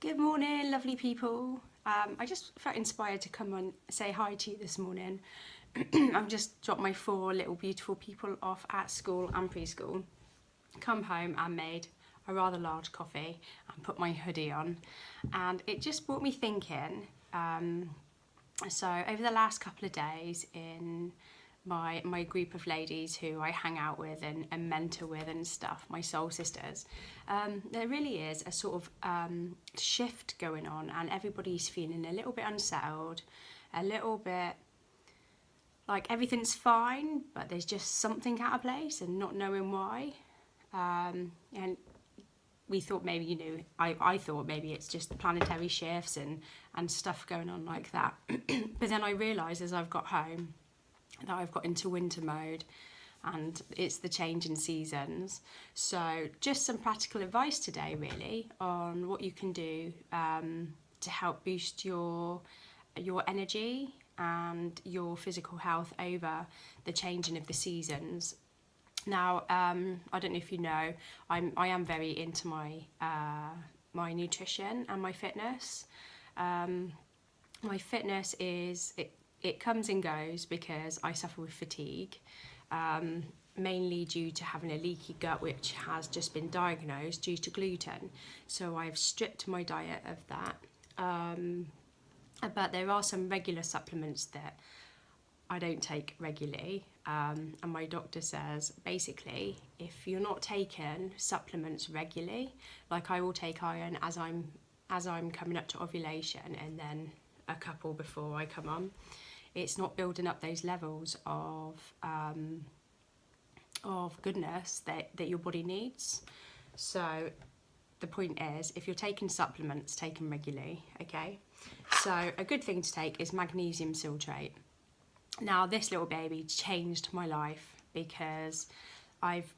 Good morning, lovely people. I just felt inspired to come and say hi to you this morning. I've just dropped my 4 little beautiful people off at school and preschool. Come home and made a rather large coffee and put my hoodie on. And it just brought me thinking. So over the last couple of days in my group of ladies who I hang out with and mentor with and stuff, my soul sisters, there really is a sort of shift going on, and everybody's feeling a little bit unsettled, a little bit like everything's fine, but there's just something out of place and not knowing why. And we thought maybe, I thought maybe it's just planetary shifts and stuff going on like that. But then I realised as I've got home that I've got into winter mode, and it's the change in seasons. So just some practical advice today really on what you can do to help boost your energy and your physical health over the changing of the seasons. Now, I don't know if you know, I am very into my nutrition and my fitness. My fitness it comes and goes because I suffer with fatigue, mainly due to having a leaky gut, which has just been diagnosed due to gluten. So I've stripped my diet of that. But there are some regular supplements that I don't take regularly. And my doctor says, basically, if you're not taking supplements regularly, like I will take iron as I'm coming up to ovulation and then a couple before I come on, it's not building up those levels of goodness that your body needs. So the point is, if you're taking supplements, take them regularly, okay? So a good thing to take is magnesium citrate. Now this little baby changed my life because I've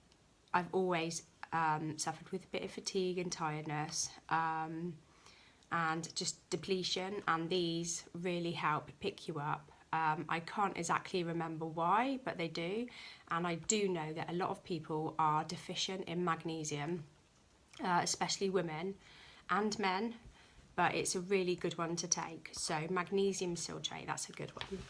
always suffered with a bit of fatigue and tiredness and just depletion, and these really help pick you up. I can't exactly remember why, but they do, and I do know that a lot of people are deficient in magnesium, especially women and men, but it's a really good one to take. So magnesium citrate, that's a good one.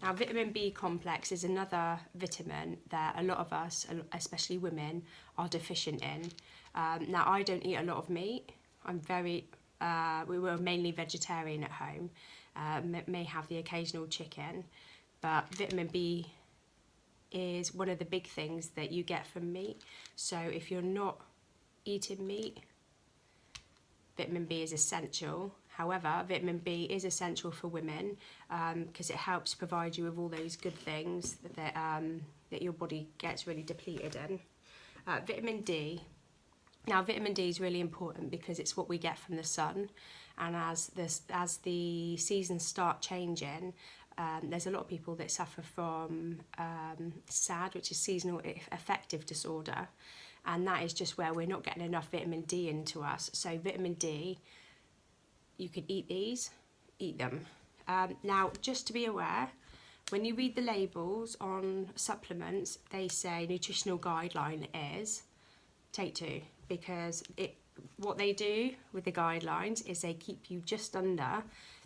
Now, vitamin B complex is another vitamin that a lot of us, especially women, are deficient in. Now, I don't eat a lot of meat. We were mainly vegetarian at home. May have the occasional chicken, but vitamin B is one of the big things that you get from meat. So if you're not eating meat, vitamin B is essential. However, vitamin B is essential for women because it helps provide you with all those good things that your body gets really depleted in. Vitamin D. Now, vitamin D is really important because it's what we get from the sun, and as the seasons start changing, there's a lot of people that suffer from SAD, which is seasonal affective disorder, and that is just where we're not getting enough vitamin D into us. So vitamin D, you could eat them. Now, just to be aware, when you read the labels on supplements, they say nutritional guideline is take 2, because what they do with the guidelines is they keep you just under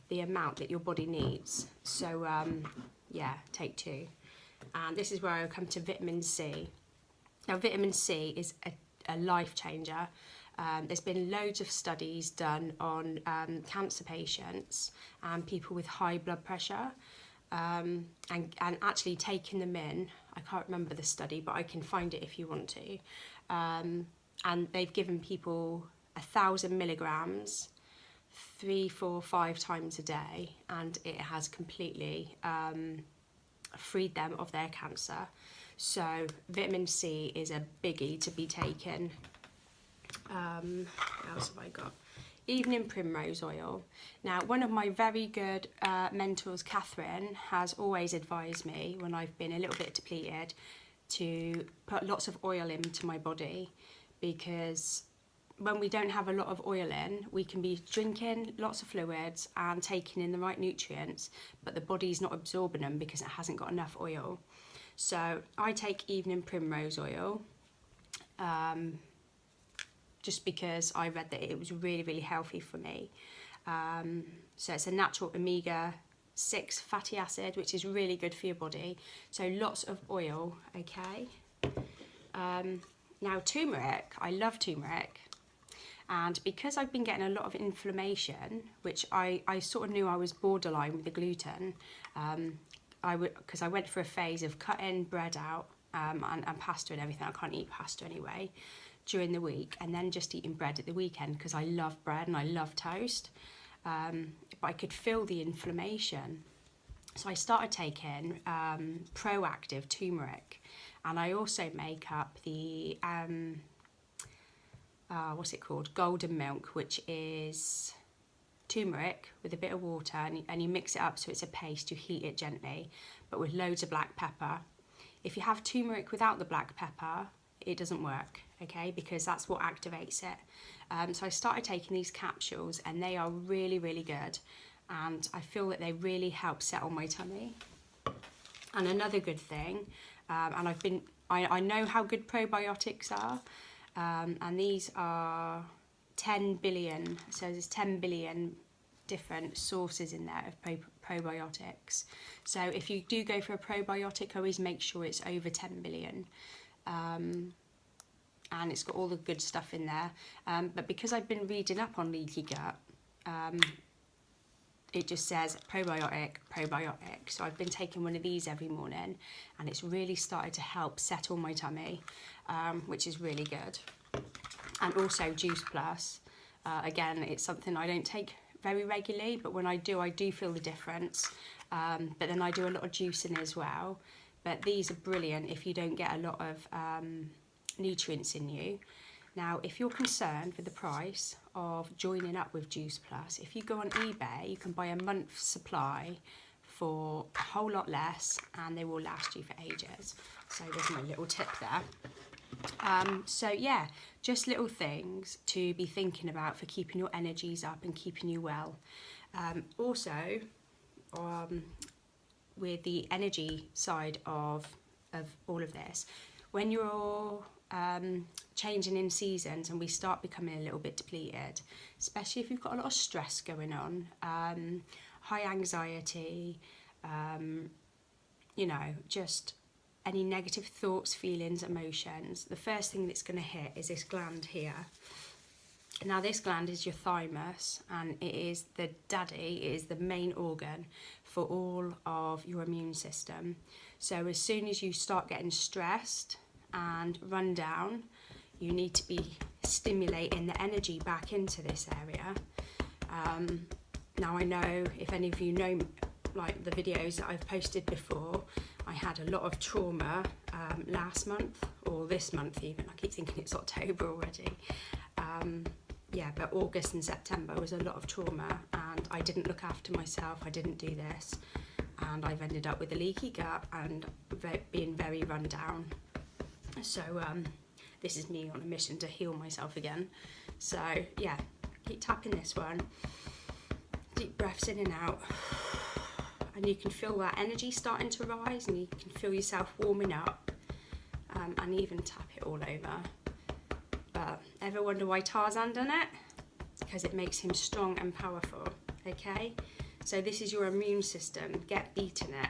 the amount that your body needs. So yeah, take 2. And this is where I come to vitamin C. Now, vitamin C is a life changer. There's been loads of studies done on cancer patients and people with high blood pressure, and actually taking them in. I can't remember the study, but I can find it if you want to. And they've given people 1,000 milligrams 3, 4, 5 times a day, and it has completely freed them of their cancer. So vitamin C is a biggie to be taken. What else have I got? Evening primrose oil. Now, one of my very good mentors, Catherine, has always advised me when I've been a little bit depleted to put lots of oil into my body, because when we don't have a lot of oil in, we can be drinking lots of fluids and taking in the right nutrients, but the body's not absorbing them because it hasn't got enough oil. So I take evening primrose oil. just because I read that it was really, really healthy for me. So it's a natural omega-6 fatty acid, which is really good for your body. So lots of oil, okay? Now turmeric, I love turmeric. And because I've been getting a lot of inflammation, which I sort of knew I was borderline with the gluten, because I went for a phase of cutting bread out and pasta and everything. I can't eat pasta anyway during the week, and then just eating bread at the weekend because I love bread and I love toast. But I could feel the inflammation. So I started taking proactive turmeric, and I also make up the what's it called? Golden milk, which is turmeric with a bit of water, and you mix it up so it's a paste. You heat it gently, but with loads of black pepper. If you have turmeric without the black pepper, it doesn't work, okay, because that's what activates it. So I started taking these capsules, and they are really, really good, and I feel that they really help settle my tummy. And another good thing, and I know how good probiotics are, and these are 10 billion, so there's 10 billion different sources in there of probiotics. So if you do go for a probiotic, always make sure it's over 10 billion. And it's got all the good stuff in there. But because I've been reading up on leaky gut, it just says probiotic. So I've been taking one of these every morning, and it's really started to help settle my tummy, which is really good. And also Juice Plus. Again, it's something I don't take very regularly, but when I do feel the difference. But then I do a lot of juicing as well. But these are brilliant if you don't get a lot of nutrients in you. Now, if you're concerned with the price of joining up with Juice Plus, if you go on eBay, you can buy a month's supply for a whole lot less, and they will last you for ages. So there's my little tip there. So yeah, just little things to be thinking about for keeping your energies up and keeping you well. Also, with the energy side of all of this, when you're changing in seasons and we start becoming a little bit depleted, especially if you've got a lot of stress going on, high anxiety, you know, just any negative thoughts, feelings, emotions, the first thing that's going to hit is this gland here. Now this gland is your thymus, and it is the daddy, it is the main organ for all of your immune system. So as soon as you start getting stressed and run down, you need to be stimulating the energy back into this area. Now I know, if any of you know like the videos that I've posted before, I had a lot of trauma last month, or this month even. I keep thinking it's October already. Yeah, but August and September was a lot of trauma, and I didn't look after myself, I didn't do this, and I've ended up with a leaky gut and being very run down. So this is me on a mission to heal myself again. So yeah, keep tapping this one, deep breaths in and out, and you can feel that energy starting to rise, and you can feel yourself warming up, and even tap it all over. But ever wonder why Tarzan done it? Because it makes him strong and powerful, okay? So this is your immune system. Get beating it,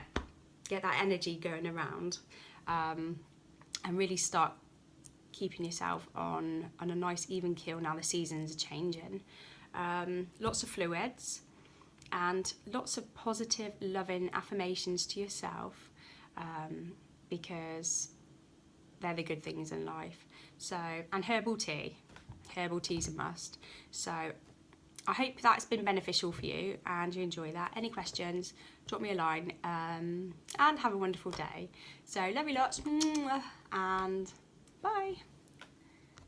get that energy going around, and really start keeping yourself on a nice even keel now the seasons are changing. Lots of fluids and lots of positive, loving affirmations to yourself, because they're the good things in life. So, and herbal tea. Herbal tea is a must. So I hope that's been beneficial for you and you enjoy that. Any questions, drop me a line, and have a wonderful day. So love you lots, and bye.